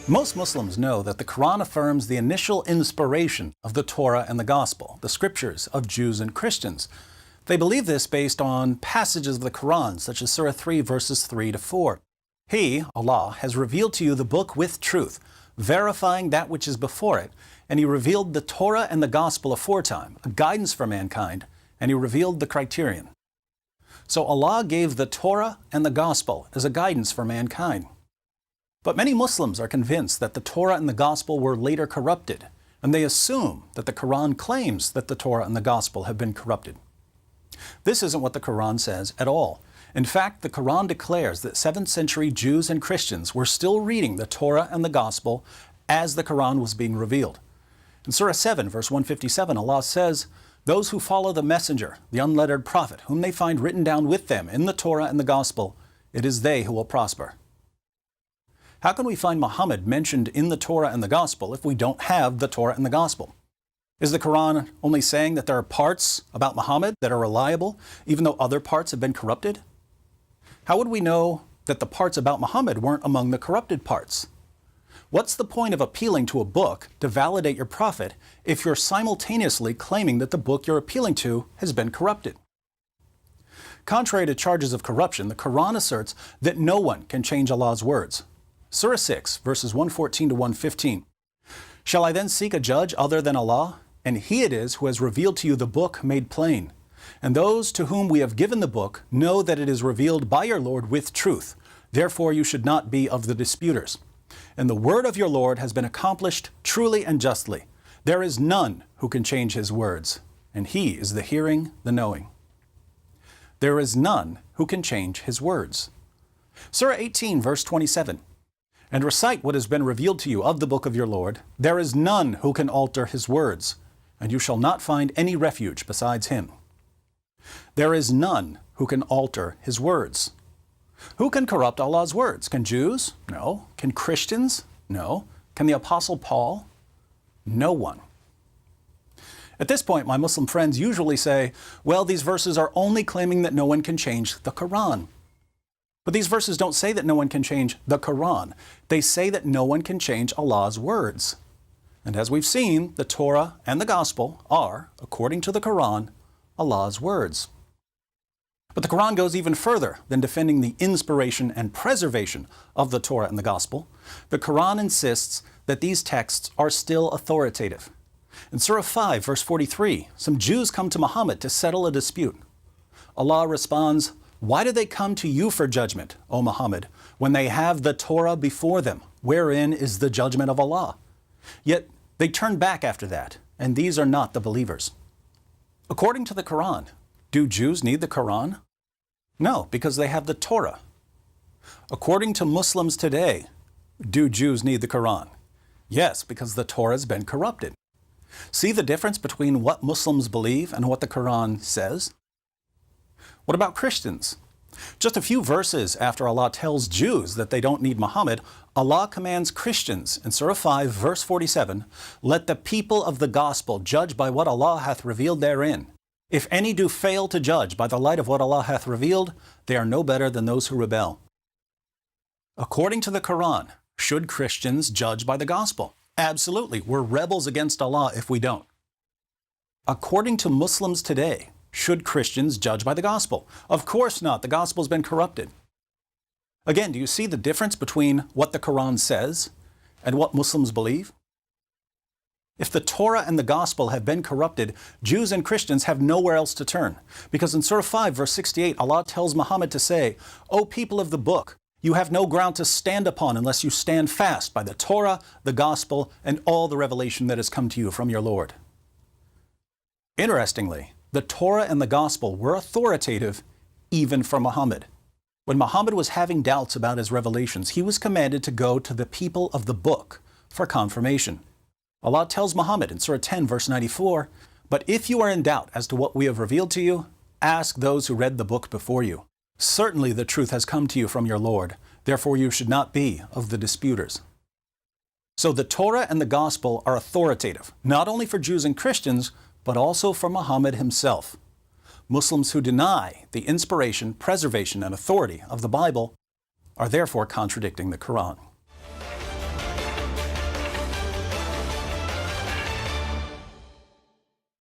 Most Muslims know that the Quran affirms the initial inspiration of the Torah and the Gospel, the scriptures of Jews and Christians. They believe this based on passages of the Quran, such as Surah 3, verses 3 to 4. He, Allah, has revealed to you the book with truth, verifying that which is before it, and He revealed the Torah and the Gospel aforetime, a guidance for mankind, and He revealed the criterion. So Allah gave the Torah and the Gospel as a guidance for mankind. But many Muslims are convinced that the Torah and the Gospel were later corrupted, and they assume that the Quran claims that the Torah and the Gospel have been corrupted. This isn't what the Quran says at all. In fact, the Quran declares that 7th century Jews and Christians were still reading the Torah and the Gospel as the Quran was being revealed. In Surah 7, verse 157, Allah says, "Those who follow the messenger, the unlettered prophet, whom they find written down with them in the Torah and the Gospel, it is they who will prosper." How can we find Muhammad mentioned in the Torah and the Gospel if we don't have the Torah and the Gospel? Is the Quran only saying that there are parts about Muhammad that are reliable, even though other parts have been corrupted? How would we know that the parts about Muhammad weren't among the corrupted parts? What's the point of appealing to a book to validate your prophet if you're simultaneously claiming that the book you're appealing to has been corrupted? Contrary to charges of corruption, the Quran asserts that no one can change Allah's words. Surah 6, verses 114 to 115. "Shall I then seek a judge other than Allah? And He it is who has revealed to you the book made plain. And those to whom we have given the book know that it is revealed by your Lord with truth. Therefore you should not be of the disputers. And the word of your Lord has been accomplished truly and justly. There is none who can change His words, and He is the hearing, the knowing." There is none who can change His words. Surah 18, verse 27. "And recite what has been revealed to you of the book of your Lord. There is none who can alter His words, and you shall not find any refuge besides Him." There is none who can alter His words. Who can corrupt Allah's words? Can Jews? No. Can Christians? No. Can the Apostle Paul? No one. At this point, my Muslim friends usually say, well, these verses are only claiming that no one can change the Quran. But these verses don't say that no one can change the Quran. They say that no one can change Allah's words. And as we've seen, the Torah and the Gospel are, according to the Quran, Allah's words. But the Quran goes even further than defending the inspiration and preservation of the Torah and the Gospel. The Quran insists that these texts are still authoritative. In Surah 5, verse 43, some Jews come to Muhammad to settle a dispute. Allah responds, "Why do they come to you for judgment, O Muhammad, when they have the Torah before them, wherein is the judgment of Allah? Yet they turn back after that, and these are not the believers." According to the Quran, do Jews need the Quran? No, because they have the Torah. According to Muslims today, do Jews need the Quran? Yes, because the Torah has been corrupted. See the difference between what Muslims believe and what the Quran says? What about Christians? Just a few verses after Allah tells Jews that they don't need Muhammad, Allah commands Christians in Surah 5, verse 47, "Let the people of the gospel judge by what Allah hath revealed therein. If any do fail to judge by the light of what Allah hath revealed, they are no better than those who rebel." According to the Quran, should Christians judge by the gospel? Absolutely. We're rebels against Allah if we don't. According to Muslims today, should Christians judge by the gospel? Of course not. The gospel's been corrupted. Again, do you see the difference between what the Quran says and what Muslims believe? If the Torah and the gospel have been corrupted, Jews and Christians have nowhere else to turn. Because in Surah 5, verse 68, Allah tells Muhammad to say, "O people of the book, you have no ground to stand upon unless you stand fast by the Torah, the gospel, and all the revelation that has come to you from your Lord." Interestingly, the Torah and the Gospel were authoritative even for Muhammad. When Muhammad was having doubts about his revelations, he was commanded to go to the people of the book for confirmation. Allah tells Muhammad in Surah 10, verse 94, "But if you are in doubt as to what we have revealed to you, ask those who read the book before you. Certainly the truth has come to you from your Lord. Therefore you should not be of the disputers." So the Torah and the Gospel are authoritative, not only for Jews and Christians, but also for Muhammad himself. Muslims who deny the inspiration, preservation, and authority of the Bible are therefore contradicting the Quran.